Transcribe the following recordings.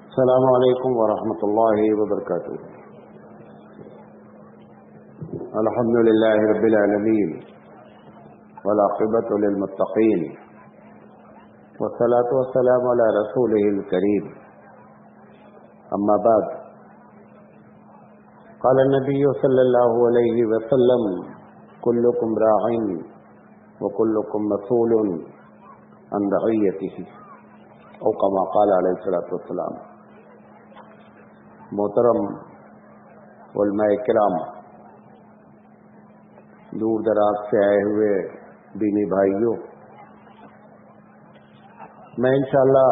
السلام علیکم ورحمۃ اللہ وبرکاتہ۔ الحمد للہ رب العالمین والعاقبۃ للمتقین والصلاۃ والسلام علی رسولہ الکریم، اما بعد، قال النبی صلی اللہ علیہ وسلم: کلکم راع وکلکم مسئول عن رعیتہ، او کما قال علیہ الصلوۃ والسلام۔ محترم علماء کرام، دور دراز سے آئے ہوئے دینی بھائیوں، میں انشاءاللہ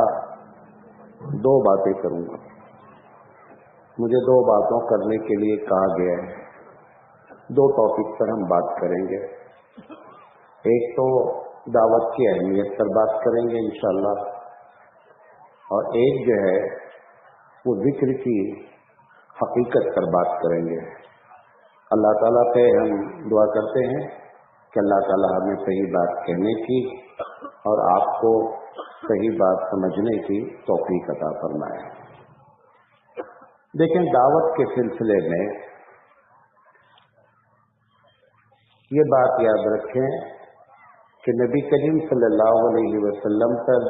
دو باتیں کروں گا۔ مجھے دو باتوں کرنے کے لیے کہا گیا ہے، دو ٹاپک پر ہم بات کریں گے۔ ایک تو دعوت کی اہمیت پر بات کریں گے انشاءاللہ، اور ایک جو ہے وہ ذکر کی حقیقت پر بات کریں گے۔ اللہ تعالیٰ سے ہم دعا کرتے ہیں کہ اللہ تعالیٰ ہمیں صحیح بات کہنے کی اور آپ کو صحیح بات سمجھنے کی توفیق عطا فرمائے۔ دیکھیں، دعوت کے سلسلے میں یہ بات یاد رکھیں کہ نبی کریم صلی اللہ علیہ وسلم پر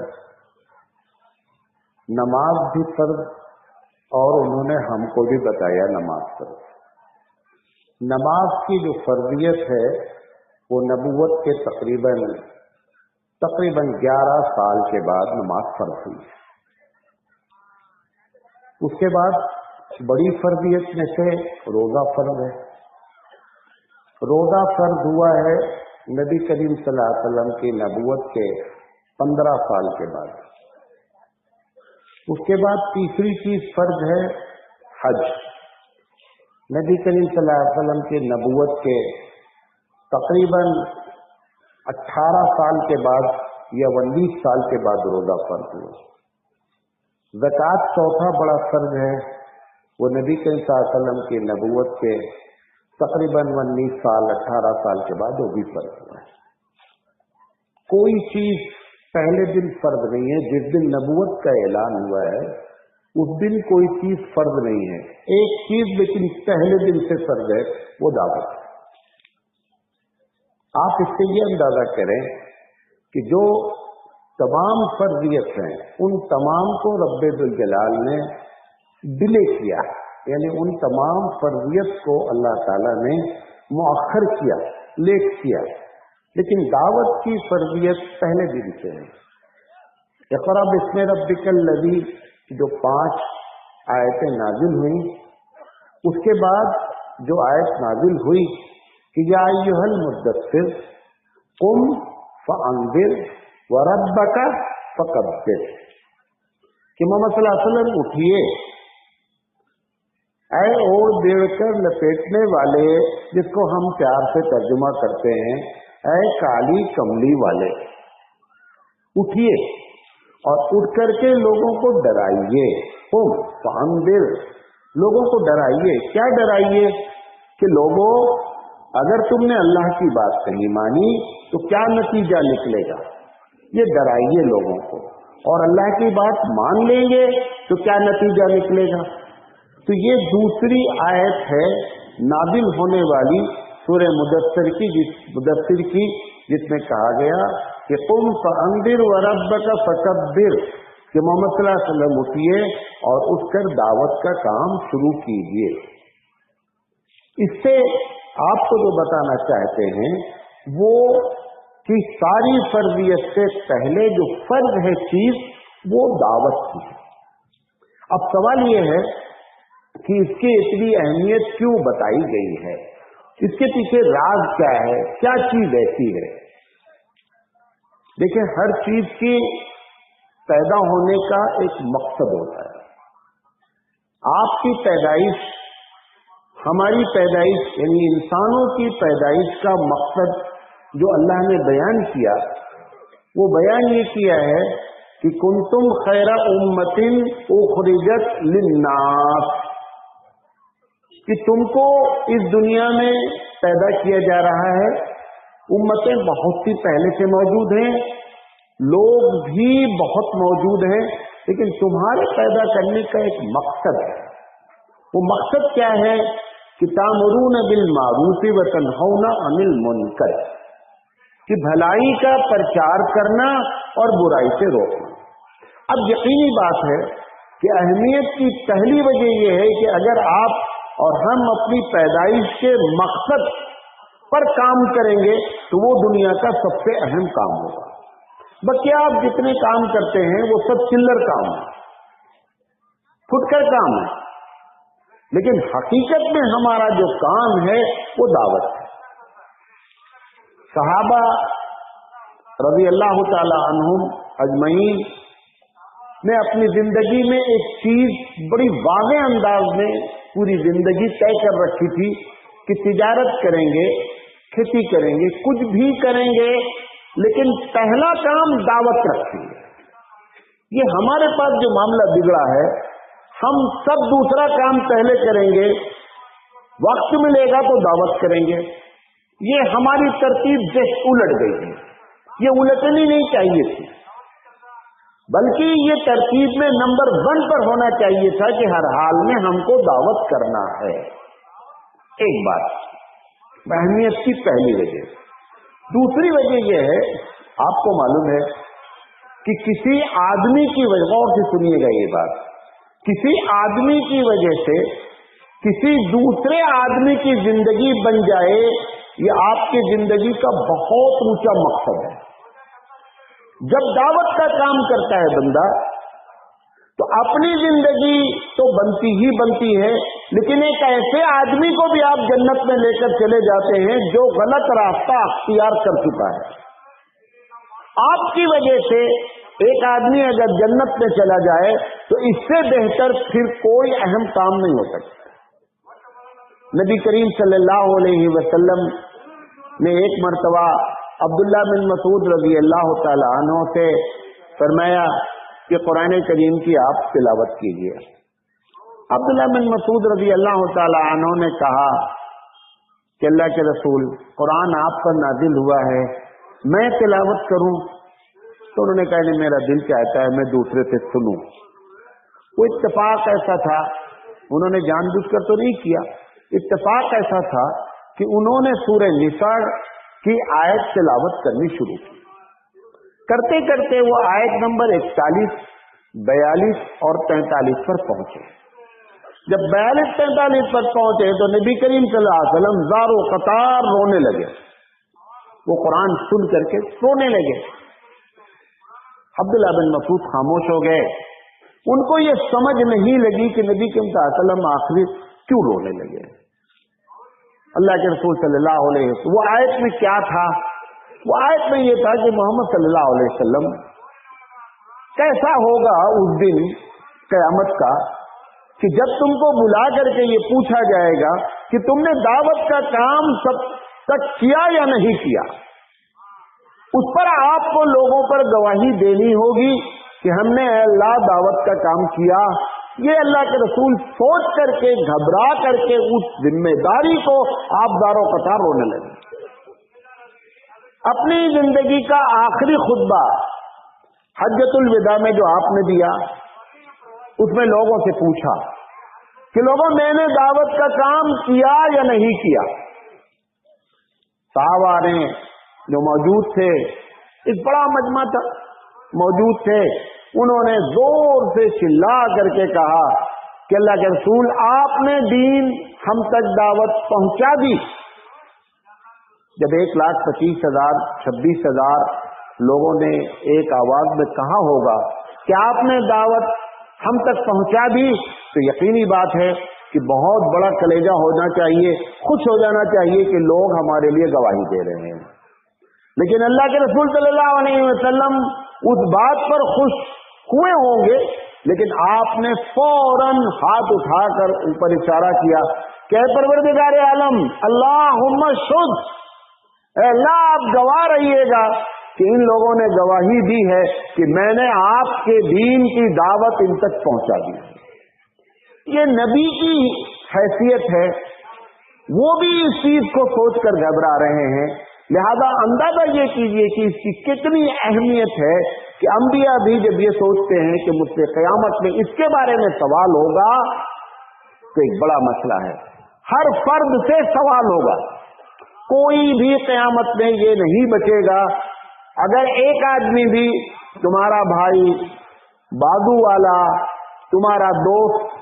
نماز بھی فرض، اور انہوں نے ہم کو بھی بتایا نماز فرض۔ نماز کی جو فرضیت ہے وہ نبوت کے تقریباً 11 سال کے بعد نماز فرض ہوئی۔ اس کے بعد بڑی فرضیت میں سے روزہ فرض ہے۔ روزہ فرض ہوا ہے نبی کریم صلی اللہ علیہ وسلم کی نبوت کے 15 سال کے بعد۔ اس کے بعد تیسری چیز فرض ہے حج۔ نبی کریم صلی اللہ علیہ وسلم کی نبوت کے تقریباً 18 سال کے بعد یا 19 سال کے بعد روزہ فرض ہوا۔ زکوٰۃ چوتھا بڑا فرض ہے، وہ نبی کریم صلی اللہ علیہ وسلم کی نبوت کے تقریباً 19 سال 18 سال کے بعد وہ بھی فرض ہوا ہے۔ کوئی چیز پہلے دن فرض نہیں ہے۔ جس دن نبوت کا اعلان ہوا ہے اس دن کوئی چیز فرض نہیں ہے۔ ایک چیز لیکن پہلے دن سے فرض ہے، وہ دعوت ہے۔ آپ اس سے یہ اندازہ کریں کہ جو تمام فرضیت ہیں ان تمام کو رب ذوالجلال نے ڈیلے کیا، یعنی ان تمام فرضیت کو اللہ تعالیٰ نے مؤخر کیا، لیٹ کیا، لیکن دعوت کی فرضیت پہلے دن سے ہے۔ اقرأ باسم ربک الذی جو 5 آیتیں نازل ہوئیں، اس کے بعد جو آیت نازل ہوئی کہ یا ایھا المدثر قم فانذر وربک فکبر، کہ محمد صلی اللہ علیہ وسلم اٹھیے، اے اوڑھ بیڑ کر لپیٹنے والے، جس کو ہم پیار سے ترجمہ کرتے ہیں اے کالی کملی والے، اٹھیے اور اٹھ کر کے لوگوں کو ڈرائیے۔ قم فانذر، لوگوں کو ڈرائیے۔ کیا ڈرائیے؟ کہ لوگوں، اگر تم نے اللہ کی بات نہیں مانی تو کیا نتیجہ نکلے گا، یہ ڈرائیے لوگوں کو، اور اللہ کی بات مان لیں گے تو کیا نتیجہ نکلے گا۔ تو یہ دوسری آیت ہے نازل ہونے والی سورہ مدثر کی، جس میں کہا گیا کہ قم فانذر وربک فکبر، کہ محمد صلی اللہ علیہ وسلم اٹھیے اور اٹھ کر دعوت کا کام شروع کیجیے۔ اس سے آپ کو جو بتانا چاہتے ہیں وہ کہ ساری فرضیت سے پہلے جو فرض ہے چیز وہ دعوت کی۔ اب سوال یہ ہے کہ اس کی اتنی اہمیت کیوں بتائی گئی ہے، اس کے پیچھے راز کیا ہے، کیا چیز ایسی ہے؟ دیکھیں، ہر چیز کی پیدا ہونے کا ایک مقصد ہوتا ہے۔ آپ کی پیدائش، ہماری پیدائش، یعنی انسانوں کی پیدائش کا مقصد جو اللہ نے بیان کیا، وہ بیان یہ کیا ہے کہ کنتم خیر امۃ اخرجت للناس، کہ تم کو اس دنیا میں پیدا کیا جا رہا ہے۔ امتیں بہت سی پہلے سے موجود ہیں، لوگ بھی بہت موجود ہیں، لیکن تمہارے پیدا کرنے کا ایک مقصد ہے. وہ مقصد کیا ہے؟ کہ تامرون بالمعروف و تنہون عن المنکر، کہ بھلائی کا پرچار کرنا اور برائی سے روکنا. اب یقینی بات ہے کہ اہمیت کی پہلی وجہ یہ ہے کہ اگر آپ اور ہم اپنی پیدائش کے مقصد پر کام کریں گے تو وہ دنیا کا سب سے اہم کام ہوگا. بلکہ آپ جتنے کام کرتے ہیں وہ سب چلر کام ہے، پھٹکر کام ہے، لیکن حقیقت میں ہمارا جو کام ہے وہ دعوت ہے. صحابہ رضی اللہ تعالی عنہم اجمعین نے اپنی زندگی میں ایک چیز بڑی واضح انداز میں پوری زندگی طے کر رکھی تھی کہ تجارت کریں گے، کھیتی کریں گے، کچھ بھی کریں گے، لیکن پہلا کام دعوت رکھیں گے. یہ ہمارے پاس جو معاملہ بگڑا ہے، ہم سب دوسرا کام پہلے کریں گے، وقت ملے گا تو دعوت کریں گے. یہ ہماری ترتیب الٹ گئی ہے. یہ الٹنی نہیں چاہیے تھی، بلکہ یہ ترتیب میں نمبر 1 پر ہونا چاہیے تھا کہ ہر حال میں ہم کو دعوت کرنا ہے. ایک بات اہمیت کی پہلی وجہ. دوسری وجہ یہ ہے، آپ کو معلوم ہے کہ کسی آدمی کی وجہ، غور سے سنیے گا یہ بات، کسی آدمی کی وجہ سے کسی دوسرے آدمی کی زندگی بن جائے، یہ آپ کی زندگی کا بہت اونچا مقصد ہے. جب دعوت کا کام کرتا ہے بندہ تو اپنی زندگی تو بنتی ہی بنتی ہے، لیکن ایک ایسے آدمی کو بھی آپ جنت میں لے کر چلے جاتے ہیں جو غلط راستہ اختیار کر چکا ہے. آپ کی وجہ سے ایک آدمی اگر جنت میں چلا جائے تو اس سے بہتر پھر کوئی اہم کام نہیں ہو سکتا. نبی کریم صلی اللہ علیہ وسلم نے ایک مرتبہ عبداللہ بن مسعود رضی اللہ تعالی عنہ سے فرمایا کہ قرآن کریم کی آپ تلاوت کیجیے. عبداللہ بن مسعود رضی اللہ تعالی عنہ نے کہا کہ اللہ کے رسول، قرآن آپ پر نازل ہوا ہے، میں تلاوت کروں؟ تو انہوں نے کہا نہیں، میرا دل چاہتا ہے میں دوسرے سے سنوں. وہ اتفاق ایسا تھا، انہوں نے جان بوجھ کر تو نہیں کیا، اتفاق ایسا تھا کہ انہوں نے سورہ نساء کی آیت تلاوت کرنی شروع کی. کرتے کرتے وہ آیت نمبر 41، 42 اور 43 پر پہنچے. جب 42 43 پر پہنچے تو نبی کریم صلی اللہ علیہ وسلم زار و قطار رونے لگے. وہ قرآن سن کر کے رونے لگے. عبداللہ بن مسعود خاموش ہو گئے. ان کو یہ سمجھ نہیں لگی کہ نبی کریم صلی اللہ علیہ وسلم آخری کیوں رونے لگے. اللہ کے رسول صلی اللہ علیہ وسلم، وہ آیت میں کیا تھا؟ وہ آیت میں یہ تھا کہ محمد صلی اللہ علیہ وسلم کیسا ہوگا اس دن قیامت کا کہ جب تم کو بلا کر کے یہ پوچھا جائے گا کہ تم نے دعوت کا کام سب تک کیا یا نہیں کیا. اس پر آپ کو لوگوں پر گواہی دینی ہوگی کہ ہم نے اے اللہ دعوت کا کام کیا. یہ اللہ کے رسول سوچ کر کے گھبرا کر کے اس ذمہ داری کو آپ دار و قطار رونے لگے. اپنی زندگی کا آخری خطبہ حجۃ الوداع میں جو آپ نے دیا، اس میں لوگوں سے پوچھا کہ لوگوں میں نے دعوت کا کام کیا یا نہیں کیا. صحابہ نے جو موجود تھے، ایک بڑا مجمع تھا، موجود تھے، انہوں نے زور سے چلا کر کے کہا کہ اللہ کے رسول آپ نے دین ہم تک دعوت پہنچا دی. جب 1,25,000 26,000 لوگوں نے ایک آواز میں کہا ہوگا کہ آپ نے دعوت ہم تک پہنچا دی، تو یقینی بات ہے کہ بہت بڑا کلیجہ ہونا چاہیے، خوش ہو جانا چاہیے کہ لوگ ہمارے لیے گواہی دے رہے ہیں. لیکن اللہ کے رسول صلی اللہ علیہ وسلم اس بات پر خوش ہوئے ہوں گے، لیکن آپ نے فوراً ہاتھ اٹھا کر اوپر اشارہ کیا کہ اے پروردگار عالم، اللہم شہد، اے اللہ آپ گواہ رہیے گا کہ ان لوگوں نے گواہی دی ہے کہ میں نے آپ کے دین کی دعوت ان تک پہنچا دی. یہ نبی کی حیثیت ہے، وہ بھی اس چیز کو سوچ کر گھبرا رہے ہیں. لہذا اندازہ یہ کیجئے کہ اس کی کتنی اہمیت ہے کہ انبیاء بھی جب یہ سوچتے ہیں کہ مجھ سے قیامت میں اس کے بارے میں سوال ہوگا تو ایک بڑا مسئلہ ہے، ہر فرد سے سوال ہوگا، کوئی بھی قیامت میں یہ نہیں بچے گا۔ اگر ایک آدمی بھی، تمہارا بھائی، بازو والا، تمہارا دوست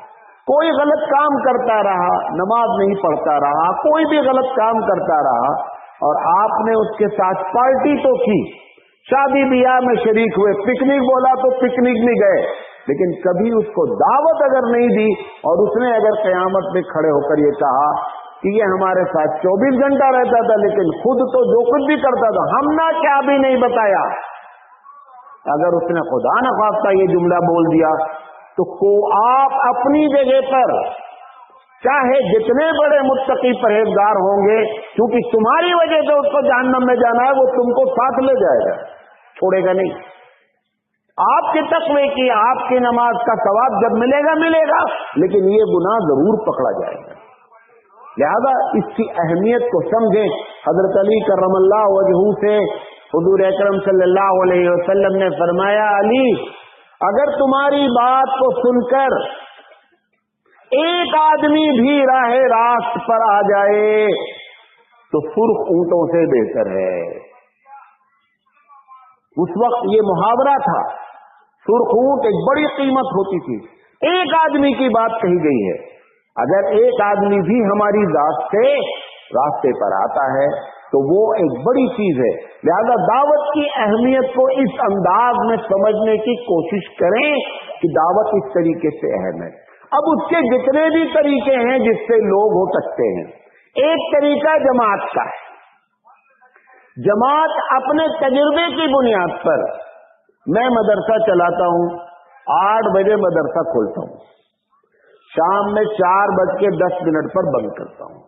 کوئی غلط کام کرتا رہا، نماز نہیں پڑھتا رہا، کوئی بھی غلط کام کرتا رہا، اور آپ نے اس کے ساتھ پارٹی تو کی، شادی بیاہ میں شریک ہوئے، پکنک بولا تو پکنک میں گئے، لیکن کبھی اس کو دعوت اگر نہیں دی، اور اس نے اگر قیامت میں کھڑے ہو کر یہ کہا کہ یہ ہمارے ساتھ 24 گھنٹہ رہتا تھا لیکن خود تو جو کچھ بھی کرتا تھا ہم نے کیا بھی نہیں بتایا، اگر اس نے خدا نخواستہ یہ جملہ بول دیا تو آپ اپنی جگہ پر چاہے جتنے بڑے متقی پرہیزگار ہوں گے، کیونکہ تمہاری وجہ سے اس کو جہنم میں جانا ہے، وہ تم کو ساتھ لے جائے گا، چھوڑے گا نہیں۔ آپ کے تقوی کی، آپ کی نماز کا ثواب جب ملے گا، لیکن یہ گناہ ضرور پکڑا جائے گا۔ لہذا اس کی اہمیت کو سمجھیں۔ حضرت علی کرم اللہ وجہہ سے حضور اکرم صلی اللہ علیہ وسلم نے فرمایا، علی اگر تمہاری بات کو سن کر ایک آدمی بھی راہ راست پر آ جائے تو سرخ اونٹوں سے بہتر ہے۔ اس وقت یہ محاورہ تھا، سرخ اونٹ ایک بڑی قیمت ہوتی تھی، ایک آدمی کی بات کہی گئی ہے، اگر ایک آدمی بھی ہماری ذات سے راستے پر آتا ہے تو وہ ایک بڑی چیز ہے۔ لہذا دعوت کی اہمیت کو اس انداز میں سمجھنے کی کوشش کریں کہ دعوت اس طریقے سے اہم ہے۔ اب اس کے جتنے بھی طریقے ہیں جس سے لوگ ہو سکتے ہیں، ایک طریقہ جماعت کا ہے۔ جماعت اپنے تجربے کی بنیاد پر، میں مدرسہ چلاتا ہوں، 8 بجے مدرسہ کھولتا ہوں، شام میں 4:10 پر بند کرتا ہوں۔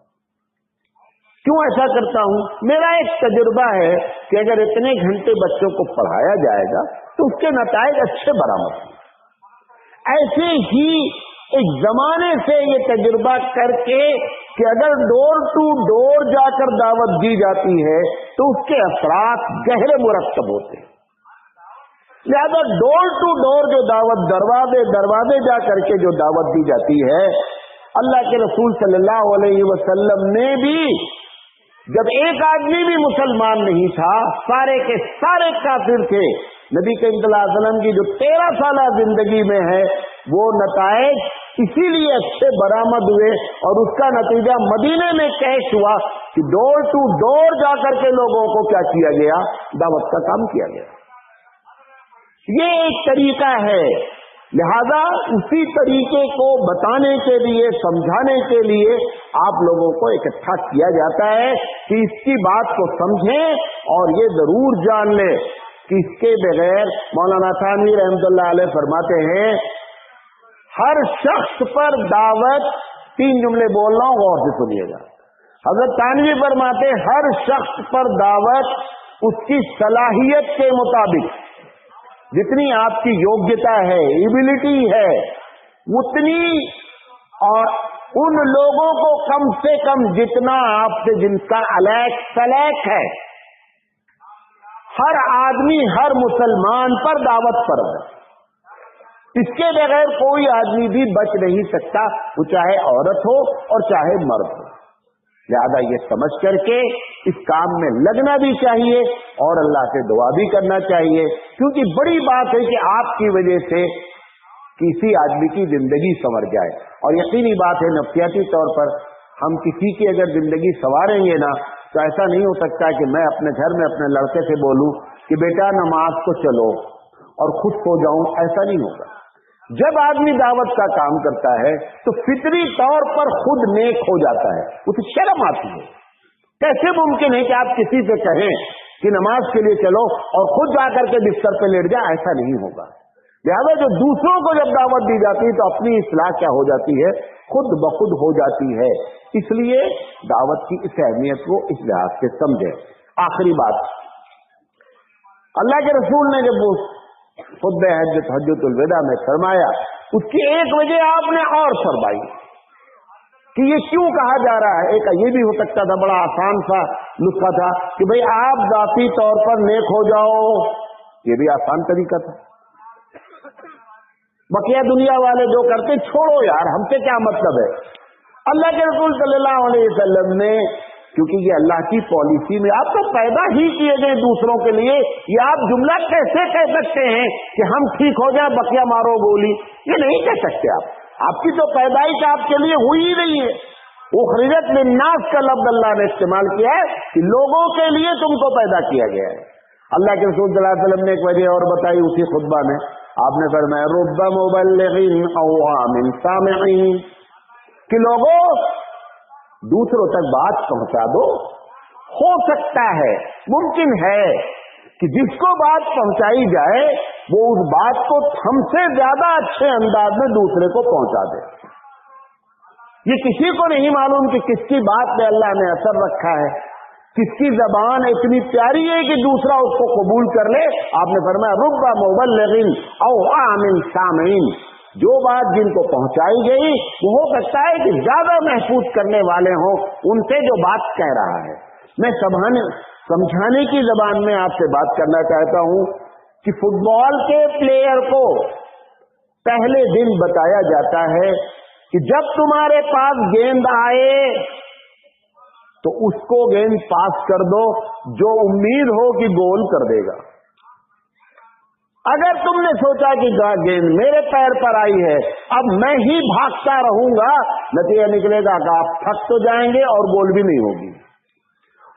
کیوں ایسا کرتا ہوں؟ میرا ایک تجربہ ہے کہ اگر اتنے گھنٹے بچوں کو پڑھایا جائے گا تو اس کے نتائج اچھے برآمد ہوں۔ ایسے ہی ایک زمانے سے یہ تجربہ کر کے کہ اگر ڈور ٹو ڈور جا کر دعوت دی جاتی ہے تو اس کے اثرات گہرے مرتب ہوتے ہیں۔ لہذا ڈور ٹو ڈور جو دعوت، دروازے جا کر کے جو دعوت دی جاتی ہے، اللہ کے رسول صلی اللہ علیہ وسلم نے بھی جب ایک آدمی بھی مسلمان نہیں تھا، سارے کے سارے کافر تھے، نبی کریم صلی اللہ علیہ وسلم کی جو 13 سالہ زندگی میں ہے وہ نتائج اسی لیے اچھے برآمد ہوئے، اور اس کا نتیجہ مدینے میں کیش ہوا کہ ڈور ٹو ڈور جا کر کے لوگوں کو کیا کیا گیا؟ دعوت کا کام کیا گیا۔ یہ ایک طریقہ ہے، لہذا اسی طریقے کو بتانے کے لیے، سمجھانے کے لیے آپ لوگوں کو اکٹھا کیا جاتا ہے کہ اس کی بات کو سمجھیں اور یہ ضرور جان لیں کہ اس کے بغیر، مولانا تھانوی رحمۃ اللہ علیہ فرماتے ہیں، ہر شخص پر دعوت، 3 جملے بول رہا ہوں، غور سے سنیے گا۔ حضرت تھانوی فرماتے ہیں ہر شخص پر دعوت اس کی صلاحیت کے مطابق، جتنی آپ کی یوگیتا ہے، ایبلٹی ہے، اتنی، اور ان لوگوں کو کم سے کم جتنا آپ سے جن کا الیک سلیک ہے، ہر آدمی، ہر مسلمان پر دعوت فرض ہے۔ اس کے بغیر کوئی آدمی بھی بچ نہیں سکتا، وہ چاہے عورت ہو اور چاہے مرد ہو۔ لہذا یہ سمجھ کر کے اس کام میں لگنا بھی چاہیے اور اللہ سے دعا بھی کرنا چاہیے، کیونکہ بڑی بات ہے کہ آپ کی وجہ سے کسی آدمی کی زندگی سنور جائے، اور یقینی بات ہے نفسیاتی طور پر ہم کسی کی اگر زندگی سنواریں گے نا تو ایسا نہیں ہو سکتا کہ میں اپنے گھر میں اپنے لڑکے سے بولوں کہ بیٹا نماز کو چلو اور خود سو جاؤں، ایسا نہیں ہوگا۔ جب آدمی دعوت کا کام کرتا ہے تو فطری طور پر خود نیک ہو جاتا ہے، اسے شرم آتی ہے۔ کیسے ممکن ہے کہ آپ کسی سے کہیں کہ نماز کے لیے چلو اور خود جا کر کے بستر پہ لیٹ جائے؟ ایسا نہیں ہوگا۔ لہذا جو دوسروں کو جب دعوت دی جاتی ہے تو اپنی اصلاح کیا ہو جاتی ہے؟ خود بخود ہو جاتی ہے۔ اس لیے دعوت کی اس اہمیت کو اس لحاظ سے سمجھیں۔ آخری بات، اللہ کے رسول نے جب وہ خطبہ حجۃ الوداع میں فرمایا، اس کی ایک وجہ آپ نے اور فرمائی کہ یہ کیوں کہا جا رہا ہے۔ ایک یہ بھی ہو سکتا تھا، بڑا آسان سا نسخہ تھا کہ بھئی آپ ذاتی طور پر نیک ہو جاؤ، ये भी आसान तरीका था। बकिया दुनिया वाले जो करते, छोड़ो यार, हमसे क्या मतलब है। अल्लाह के रसूल सल्लल्लाहु अलैहि वसल्लम ने, क्योंकि ये अल्लाह की पॉलिसी में, आप तो पैदा ही किए गए दूसरों के लिए, ये आप जुमला कैसे कह सकते हैं कि हम ठीक हो जाए, बकिया मारो गोली, ये नहीं कह सकते आप। आपकी तो पैदाइश आपके लिए हुई ही नहीं है। उखरिजत लिन्नास का लफ्ज अल्लाह ने इस्तेमाल किया है कि लोगों के लिए तुमको पैदा किया गया है। अल्लाह के रसूल सल्लल्लाहु अलैहि वसल्लम ने एक वजह और बताई उसी खुतबा में, आपने फरमाया रुब्बा मुबल्लिगिन औ आमिन सामिईन, कि लोगों दूसरों तक बात पहुंचा दो। हो सकता है, मुमकिन है कि जिसको बात पहुंचाई जाए वो उस बात को हमसे ज्यादा अच्छे अंदाज में दूसरे को पहुंचा दे। ये किसी को नहीं मालूम कि किसकी बात में अल्लाह ने असर रखा है, किसकी जबान इतनी प्यारी है कि दूसरा उसको कबूल कर ले। आपने फरमाया रुब्बा मुबल्लिगिन औ आमिन सामिईन, जो बात जिनको पहुंचाई गई वो हो सकता है कि ज्यादा महफूज करने वाले हों उनसे जो बात कह रहा है। मैं समझाने की जबान में आपसे बात करना चाहता हूं कि फुटबॉल के प्लेयर को पहले दिन बताया जाता है कि जब तुम्हारे पास गेंद आए तो उसको गेंद पास कर दो, जो उम्मीद हो कि गोल कर देगा। अगर तुमने सोचा कि गेंद मेरे पैर पर आई है, अब मैं ही भागता रहूंगा, नतीजा निकलेगा कि आप थक तो जाएंगे और गोल भी नहीं होगी।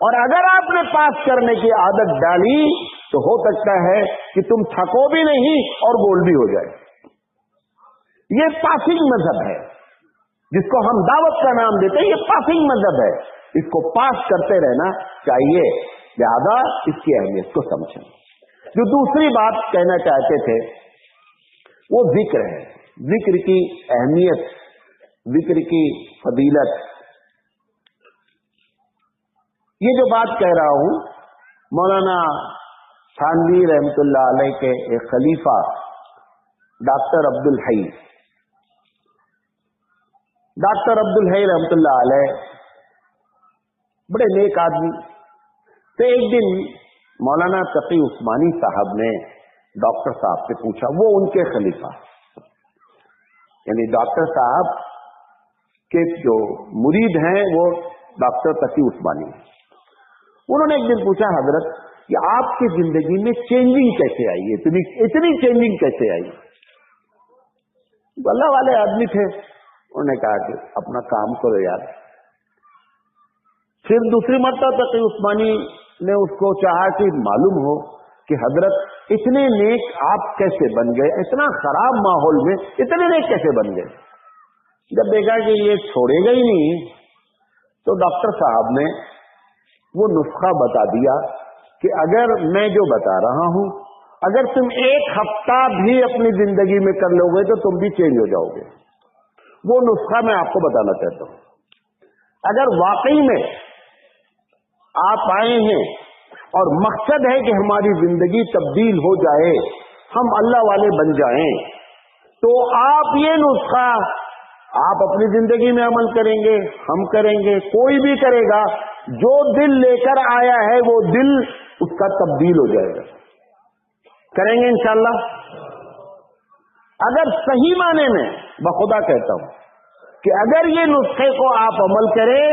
और अगर आपने पास करने की आदत डाली तो हो सकता है कि तुम थको भी नहीं और गोल भी हो जाए। ये पासिंग मजहब है, जिसको हम दावत का नाम देते हैं। ये पासिंग मजहब है, इसको पास करते रहना चाहिए, लिहाजा इसकी अहमियत को समझें। जो दूसरी बात कहना चाहते थे वो जिक्र है, जिक्र की अहमियत, जिक्र की फजीलत। ये जो बात कह रहा हूं, मौलाना थानवी रहमतुल्लाह अलैह के एक खलीफा डॉक्टर अब्दुल हई रहमतुल्लाह अलैह बड़े नेक आदमी। तो एक दिन मौलाना तकी उस्मानी साहब ने डॉक्टर साहब से पूछा, वो उनके खलीफा यानी डॉक्टर साहब के जो मुरीद हैं वो डॉक्टर तकी उस्मानी। उन्होंने एक दिन पूछा, हजरत कि आपकी जिंदगी में चेंजिंग कैसे आई, इतनी चेंजिंग कैसे आई। अल्लाह वाले आदमी थे, उन्होंने कहा कि अपना काम करो यार। फिर दूसरी मरतबा तकी उस्मानी ने उसको चाहा कि मालूम हो कि हजरत इतने नेक आप कैसे बन गए, इतना खराब माहौल में इतने नेक कैसे बन गए। जब देखा कि ये छोड़ेगा ही नहीं तो डॉक्टर साहब ने वो नुस्खा बता दिया कि अगर मैं जो बता रहा हूं, अगर तुम एक हफ्ता भी अपनी जिंदगी में कर लोगे तो तुम भी चेंज हो जाओगे। वो नुस्खा मैं आपको बताना चाहता हूं। अगर वाकई में आप आए हैं और मकसद है कि हमारी जिंदगी तब्दील हो जाए, हम अल्लाह वाले बन जाएं, तो आप ये नुस्खा आप अपनी जिंदगी में अमल करेंगे, हम करेंगे, कोई भी करेगा। जो दिल लेकर आया है वो दिल उसका तब्दील हो जाएगा। करेंगे इंशाअल्लाह। अगर सही माने में बखुदा कहता हूं कि अगर ये नुस्खे को आप अमल करें,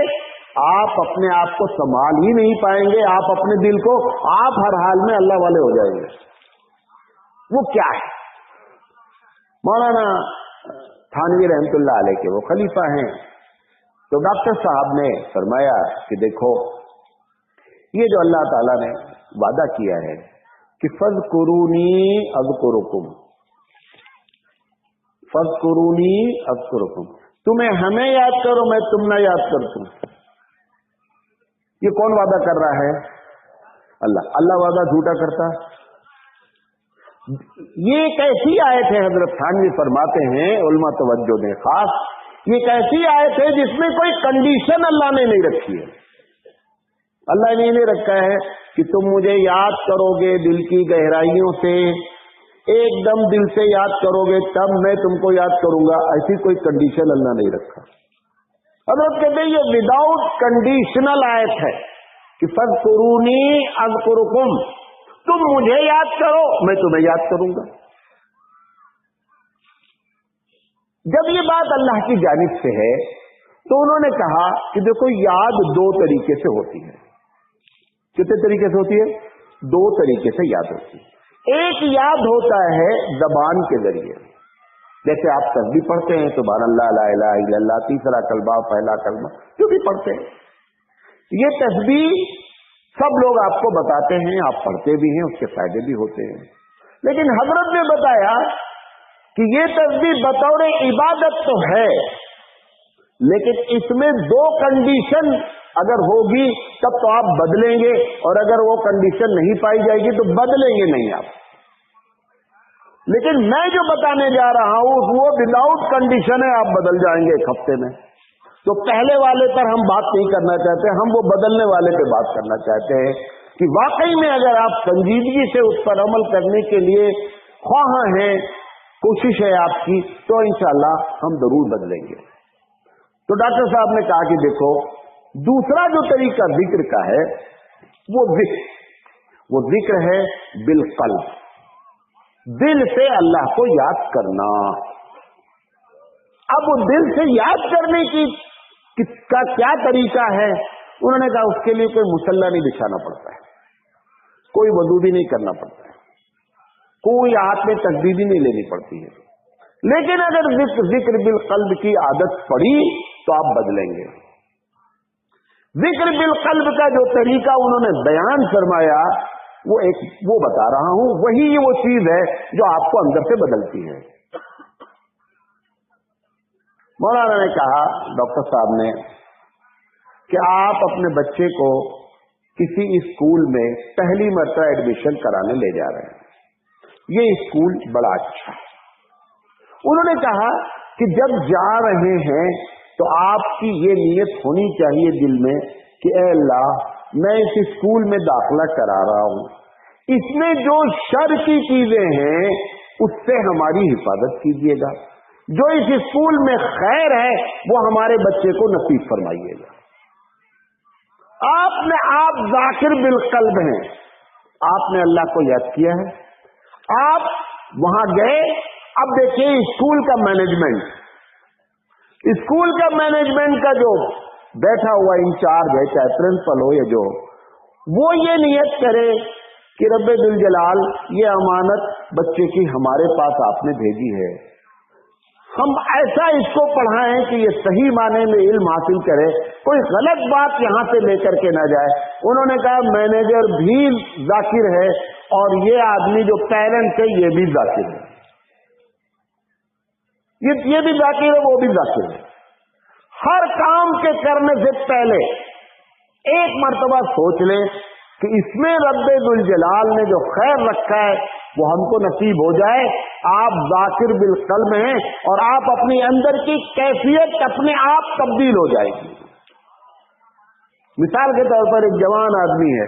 आप अपने आप को संभाल ही नहीं पाएंगे, आप अपने दिल को, आप हर हाल में अल्लाह वाले हो जाएंगे। वो क्या है? मौलाना थानवी रहमतुल्लाह अलैह के वो खलीफा हैं। तो डॉक्टर साहब ने फरमाया कि देखो, ये जो अल्लाह ताला ने वादा किया है कि फज़कुरूनी अज़कुरुकुम, फज़कुरूनी अज़कुरुकुम, तुम्हें हमें याद करो, मैं तुम ना याद करता हूं। ये कौन वादा कर रहा है? अल्लाह। अल्लाह वादा झूठा करता है? ये कैसी आयत है? हजरत थानवी फरमाते हैं, उलमा तवज्जो दें खास, ये कैसी आयत है जिसमें कोई कंडीशन अल्लाह ने नहीं रखी है। अल्लाह ने नहीं रखा है कि तुम मुझे याद करोगे दिल की गहराइयों से, एकदम दिल से याद करोगे तब मैं तुमको याद करूंगा, ऐसी कोई कंडीशन अल्लाह नहीं रखा। हजरत कहते हैं ये विदाउट कंडीशनल आयत है कि फज़कुरूनी अज़कुरुकुम, तुम मुझे याद करो, मैं तुम्हें याद करूंगा। जब ये बात अल्लाह की जानिब से है तो उन्होंने कहा कि देखो, याद दो तरीके से होती है। कितने तरीके से होती है? दो तरीके से याद होती है। एक याद होता है ज़बान के जरिए, जैसे आप तस्बीह पढ़ते हैं सुबहानल्लाह ला इलाहा इल्लल्लाह, तीसरा कलमा, पहला कलमा, जो भी पढ़ते हैं, ये तस्बीह सब लोग आपको बताते हैं, आप पढ़ते भी हैं, उसके फायदे भी होते हैं। लेकिन हजरत ने बताया कि ये तस्बीह बतौर इबादत तो है, लेकिन इसमें दो कंडीशन अगर होगी तब तो आप बदलेंगे, और अगर वो कंडीशन नहीं पाई जाएगी तो बदलेंगे नहीं आप। लेकिन मैं जो बताने जा रहा हूं वो विदाउट कंडीशन है, आप बदल जाएंगे एक हफ्ते में। तो पहले वाले पर हम बात नहीं करना चाहते, हम वो बदलने वाले पे बात करना चाहते हैं कि वाकई में अगर आप संजीदगी से उस पर अमल करने के लिए ख्वाह हैं, कोशिश है आपकी, तो इंशाअल्लाह हम जरूर बदलेंगे। तो डॉक्टर साहब ने कहा कि देखो, दूसरा जो तरीका जिक्र का है वो जिक्र है बिलकल्ब, दिल से अल्लाह को याद करना। अब वो दिल से याद करने का क्या तरीका है? उन्होंने कहा उसके लिए कोई मुसल्ला नहीं बिछाना पड़ता है, कोई वजू भी नहीं करना पड़ता है, कोई हाथ में तस्बीह भी नहीं लेनी पड़ती है। लेकिन अगर जिक्र बिलकल्ब की आदत पड़ी तो आप बदलेंगे। जिक्र बिलकल्ब का जो तरीका उन्होंने बयान फरमाया वो बता रहा हूं, वही वो चीज है जो आपको अंदर से बदलती है। मौलाना ने कहा, डॉक्टर साहब ने, कि आप अपने बच्चे को किसी स्कूल में पहली मर्तबा एडमिशन कराने ले जा रहे हैं, ये स्कूल बड़ा अच्छा है। उन्होंने कहा कि जब जा रहे हैं तो आपकी ये नीयत होनी चाहिए दिल में कि ऐ अल्लाह, मैं इस स्कूल में दाखिला करा रहा हूं, इसमें जो शर की चीजें हैं उससे हमारी हिफाजत कीजिएगा, जो इस स्कूल में खैर है वो हमारे बच्चे को नसीब फरमाइएगा। आप जाकिर बिलकल्ब हैं, आपने अल्लाह को याद किया है, आप वहां गए। अब देखिए स्कूल का मैनेजमेंट का जो बैठा हुआ इंचार्ज है, चाहे प्रिंसिपल हो या जो, वो ये नियत करे कि रब्बे दुल जलाल, ये अमानत बच्चे की हमारे पास आपने भेजी है, हम ऐसा इसको पढ़ाएं कि ये सही माने में इल्म हासिल करे, कोई गलत बात यहां से लेकर के ना जाए। उन्होंने कहा मैनेजर भी जाकिर है और ये आदमी जो पेरेंट्स है ये भी जाकिर है, ये भी जाकिर है, वो भी जाकिर है। हर काम के करने से पहले एक मर्तबा सोच ले कि इसमें रब्बे दुल जलाल ने जो खैर रखा है वो हमको नसीब हो जाए। आप जाकिर बिलकल्ब हैं और आप अपनी अंदर की कैफियत अपने आप तब्दील हो जाएगी। मिसाल के तौर पर एक जवान आदमी है,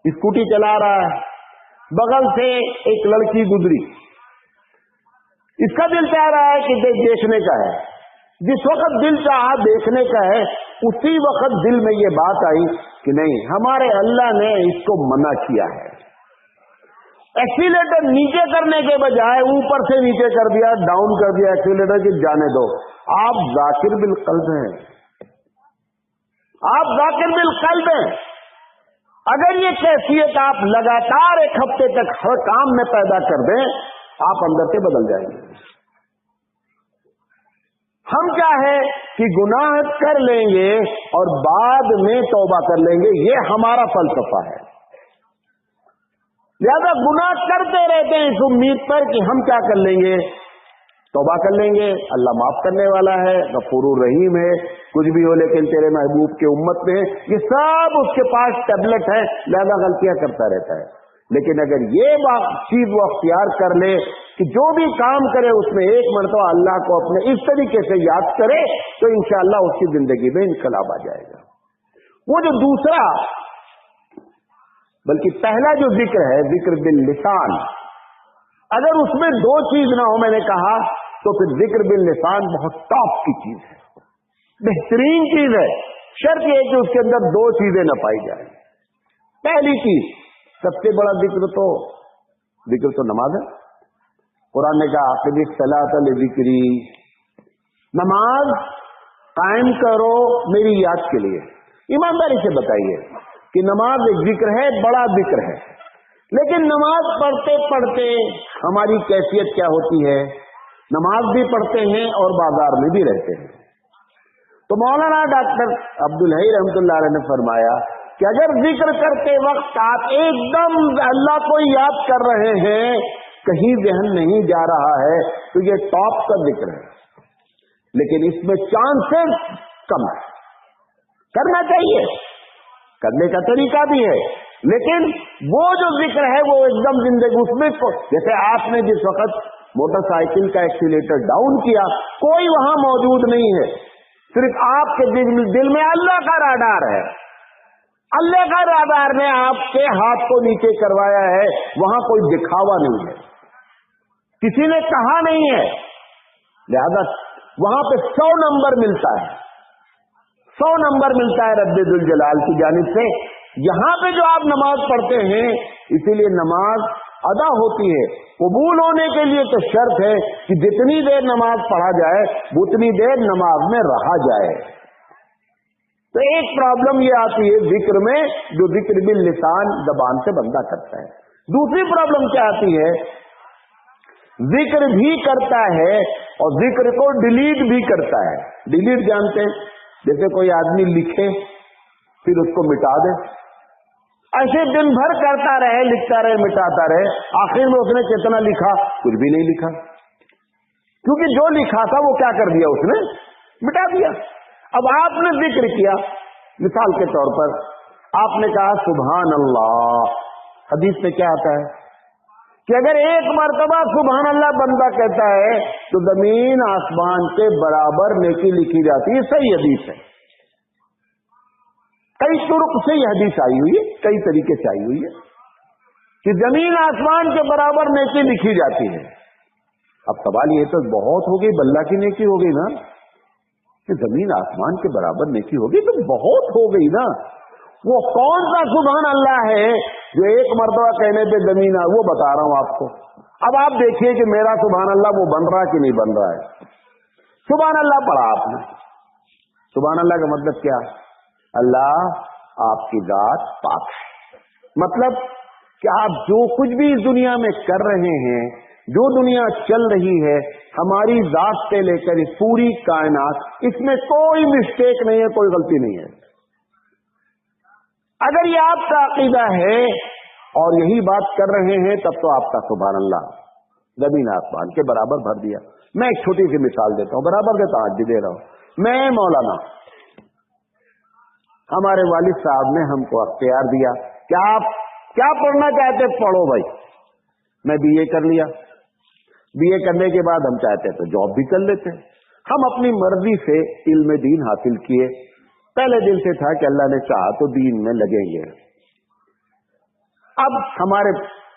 स्कूटी चला रहा है, बगल से एक लड़की गुजरी, इसका दिल चाह रहा है कि देखने का है। जिस वक्त दिल चाहा देखने का है, उसी वक्त दिल में ये बात आई कि नहीं, हमारे अल्लाह ने इसको मना किया है। एक्सीलेटर नीचे करने के बजाय ऊपर से नीचे कर दिया, डाउन कर दिया एक्सीलेटर कि जाने दो। आप जाकिर बिलकल्ब हैं, आप जाकिर बिलकल्ब हैं। अगर ये कैफियत आप लगातार एक हफ्ते तक हर काम में पैदा कर दें, आप अंदर से बदल जाएंगे। हम क्या है कि गुनाह कर लेंगे और बाद में तौबा कर लेंगे, ये हमारा फलसफा है। ज्यादा गुनाह करते रहते हैं इस उम्मीद पर कि हम क्या कर लेंगे, तौबा कर लेंगे, अल्लाह माफ करने वाला है, गफूरुर रहीम है, कुछ भी हो लेकिन तेरे महबूब के उम्मत में ये सब उसके पास टैबलेट है, ज्यादा गलतियां करता रहता है। लेकिन अगर ये चीज वो अख्तियार कर ले कि जो भी काम करे उसमें एक मरतबा अल्लाह को अपने इस तरीके से याद करे, तो इंशाअल्लाह उसकी जिंदगी में इनकलाब आ जाएगा। वो जो दूसरा, बल्कि पहला जो जिक्र है, जिक्र बिल लिसान, अगर उसमें दो चीज ना हो, मैंने कहा, तो फिर जिक्र बिल लिसान बहुत टॉप की चीज है, बेहतरीन चीज है। शर्त यह कि उसके अंदर दो चीजें न पाई जाए। पहली चीज, सबसे बड़ा जिक्र तो नमाज है। कुरान ने कहा आखिरी सलात ज़िक्री, नमाज कायम करो मेरी याद के लिए। ईमानदारी से बताइए कि नमाज एक जिक्र है, बड़ा जिक्र है, लेकिन नमाज पढ़ते पढ़ते हमारी कैफियत क्या होती है? नमाज भी पढ़ते हैं और बाजार में भी रहते हैं। तो मौलाना डॉक्टर अब्दुल हई रहमतुल्लाह अलैह ने फरमाया कि अगर जिक्र करते वक्त आप एकदम अल्लाह को याद कर रहे हैं, कहीं ज़हन नहीं जा रहा है, तो ये टॉप का जिक्र है, लेकिन इसमें चांसेस कम है। करना चाहिए, करने का तरीका भी है, लेकिन वो जो जिक्र है वो एकदम जिंदगी उसमें, जैसे आपने जिस वक्त मोटरसाइकिल का एक्सीलेटर डाउन किया, कोई वहां मौजूद नहीं है, सिर्फ आपके दिल में अल्लाह का राडार है। अल्लाह का राडार ने आपके हाथ को नीचे करवाया है, वहां कोई दिखावा नहीं है, किसी ने कहा नहीं है, लिहाजा वहां पे 100 नंबर मिलता है, 100 नंबर मिलता है रब्बे दुल जलाल की जानिब से। यहां पे जो आप नमाज पढ़ते हैं, इसीलिए नमाज अदा होती है। कबूल होने के लिए तो शर्त है कि जितनी देर नमाज पढ़ा जाए उतनी देर नमाज में रहा जाए। तो एक प्रॉब्लम ये आती है जिक्र में, जो जिक्र बिल लिसान जबान से बंदा करता है। दूसरी प्रॉब्लम क्या आती है? जिक्र भी करता है और जिक्र को डिलीट भी करता है। डिलीट जानते हैं? जैसे कोई आदमी लिखे फिर उसको मिटा दे, ऐसे दिन भर करता रहे, लिखता रहे, मिटाता रहे, आखिर में उसने कितना लिखा? कुछ भी नहीं लिखा, क्योंकि जो लिखा था वो क्या कर दिया उसने? मिटा दिया। अब आपने जिक्र किया, मिसाल के तौर पर आपने कहा सुभान अल्लाह, हदीस में क्या आता है कि अगर एक मर्तबा सुभान अल्लाह बंदा कहता है तो जमीन आसमान के बराबर नेकी लिखी जाती है। सही हदीस है, कई तुरुक से यह हदीस आई हुई है, कई तरीके से आई हुई है कि जमीन आसमान के बराबर नेकी लिखी जाती है। अब सवाल ये तो बहुत हो गई, बल्ला की नेकी हो गई ना, कि जमीन आसमान के बराबर नेकी होगी तो बहुत हो गई ना। वो कौन सा सुभान अल्लाह है जो एक मर्तबा कहने पे जमीन, वो बता रहा हूं आपको। अब आप देखिए कि मेरा सुभान अल्लाह वो बन रहा कि नहीं बन रहा है। सुभान अल्लाह पढ़ा आपने, सुभान अल्लाह का मतलब क्या? अल्लाह आपकी जात पाक है, मतलब कि आप जो कुछ भी इस दुनिया में कर रहे हैं, जो दुनिया चल रही है, हमारी जात से लेकर इस पूरी कायनात, इसमें कोई मिस्टेक नहीं है, कोई गलती नहीं है। अगर ये आपका अकीदा है और यही बात कर रहे हैं, तब तो आपका सुभान अल्लाह जमीन आसमान के बराबर भर दिया। मैं एक छोटी सी मिसाल देता हूं, बराबर देता हूं, आज भी दे रहा हूं। मैं मौलाना, हमारे वालिद साहब ने हमको अख्तियार दिया कि आप क्या पढ़ना चाहते पढ़ो भाई। मैं बीए कर लिया, बीए करने के बाद हम चाहते तो जॉब भी कर लेते। हम अपनी मर्जी से इल्म दीन हासिल किए, पहले दिन से था कि अल्लाह ने चाहा तो दीन में लगेंगे। अब हमारे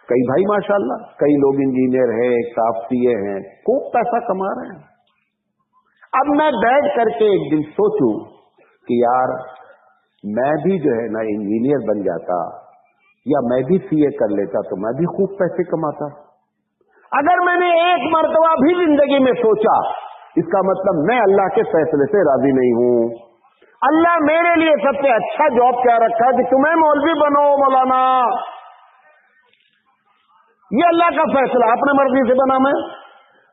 कई भाई माशाल्लाह, कई लोग इंजीनियर हैं, साफ सीए हैं, खूब पैसा कमा रहे हैं। अब मैं बैठ करके एक दिन सोचूं कि यार मैं भी जो है ना इंजीनियर बन जाता या मैं भी सीए कर लेता तो मैं भी खूब पैसे कमाता। अगर मैंने एक मर्तबा भी जिंदगी में सोचा, इसका मतलब मैं अल्लाह के फैसले से राजी नहीं हूं। अल्लाह मेरे लिए सबसे अच्छा जॉब क्या रखा कि तुम्हें मौलवी बनो मौलाना, ये अल्लाह का फैसला, अपने मर्जी से बना मैं,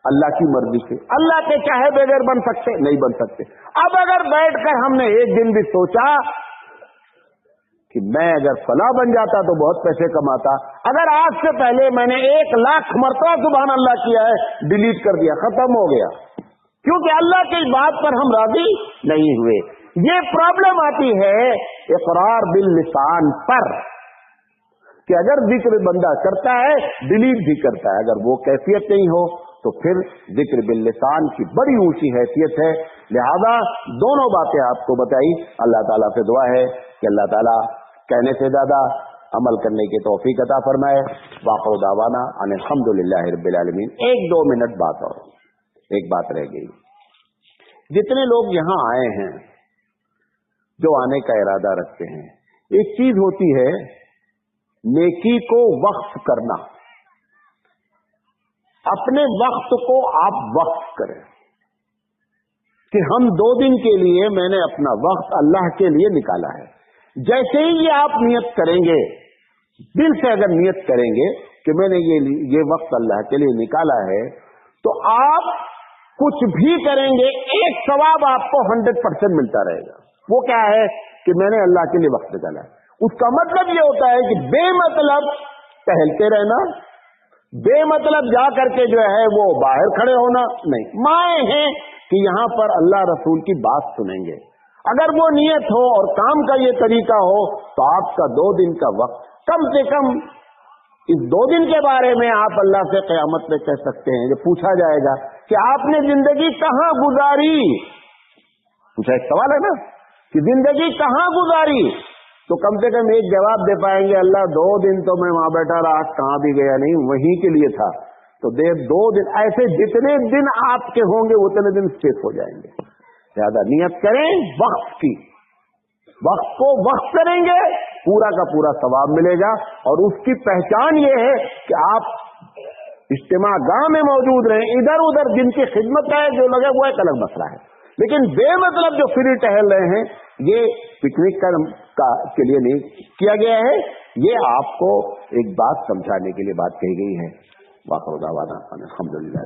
अल्लाह की मर्जी से। अल्लाह के चाहे बगैर बन सकते नहीं बन सकते। अब अगर बैठकर हमने एक दिन भी सोचा कि मैं अगर फला बन जाता तो बहुत पैसे कमाता, अगर आज से पहले मैंने 1,00,000 मरतबा सुभान अल्लाह किया है, डिलीट कर दिया, खत्म हो गया, क्योंकि अल्लाह की बात पर हम राजी नहीं हुए। ये प्रॉब्लम आती है इकरार बिल लिसान पर, कि अगर जिक्र बंदा करता है डिलीट भी करता है, अगर वो कैफियत नहीं हो तो फिर जिक्र बिल लिसान की बड़ी ऊंची हैसियत है। लिहाजा दोनों बातें आपको बताई। अल्लाह ताला से दुआ है कि अल्लाह ताला कहने से ज्यादा अमल करने की तौफीक अता फरमाए। वाक़िअ दावाना अनिल हम्दुलिल्लाहि रब्बिल आलमीन। 1-2 मिनट बात और, एक बात रह गई। जितने लोग यहां आए हैं, जो आने का इरादा रखते हैं, एक चीज होती है नेकी को वक्फ करना, अपने वक्त को आप वक्फ करें कि हम 2 दिन के लिए मैंने अपना वक्त अल्लाह के लिए निकाला है। जैसे ही ये आप नियत करेंगे, दिल से अगर नियत करेंगे कि मैंने ये वक्त अल्लाह के लिए निकाला है, तो आप कुछ भी करेंगे एक सवाब आपको 100% मिलता रहेगा। वो क्या है कि मैंने अल्लाह के लिए वक्त निकाला है। उसका मतलब ये होता है कि बेमतलब टहलते रहना, बेमतलब जा करके जो है वो बाहर खड़े होना नहीं। माए हैं कि यहां पर अल्लाह रसूल की बात सुनेंगे, अगर वो नियत हो और काम का ये तरीका हो तो आपका 2 दिन का वक्त, कम से कम इस 2 दिन के बारे में आप अल्लाह से क़यामत में कह सकते हैं, जब पूछा जाएगा कि आपने जिंदगी कहां गुजारी, पूछा एक सवाल है ना कि जिंदगी कहां गुजारी, तो कम से कम एक जवाब दे पाएंगे, अल्लाह 2 दिन तो मैं वहां बैठा रहा, कहां भी गया नहीं, वहीं के लिए था। तो 2 दिन, ऐसे जितने दिन आपके होंगे उतने दिन स्थित हो जाएंगे। ज्यादा नियत करें वक्त की, वक्त को वक्त करेंगे, पूरा का पूरा सवाब मिलेगा। और उसकी पहचान ये है कि आप इज्तिमा गाह में मौजूद रहें, इधर उधर जिनकी खिदमत है जो लगे वो एक अलग मसला है, लेकिन बेमतलब जो फ्री टहल रहे हैं, ये पिकनिक के लिए नहीं किया गया है। ये आपको एक बात समझाने के लिए बात कही गई है। वाक़िअ दावाना अल्हम्दुलिल्लाह।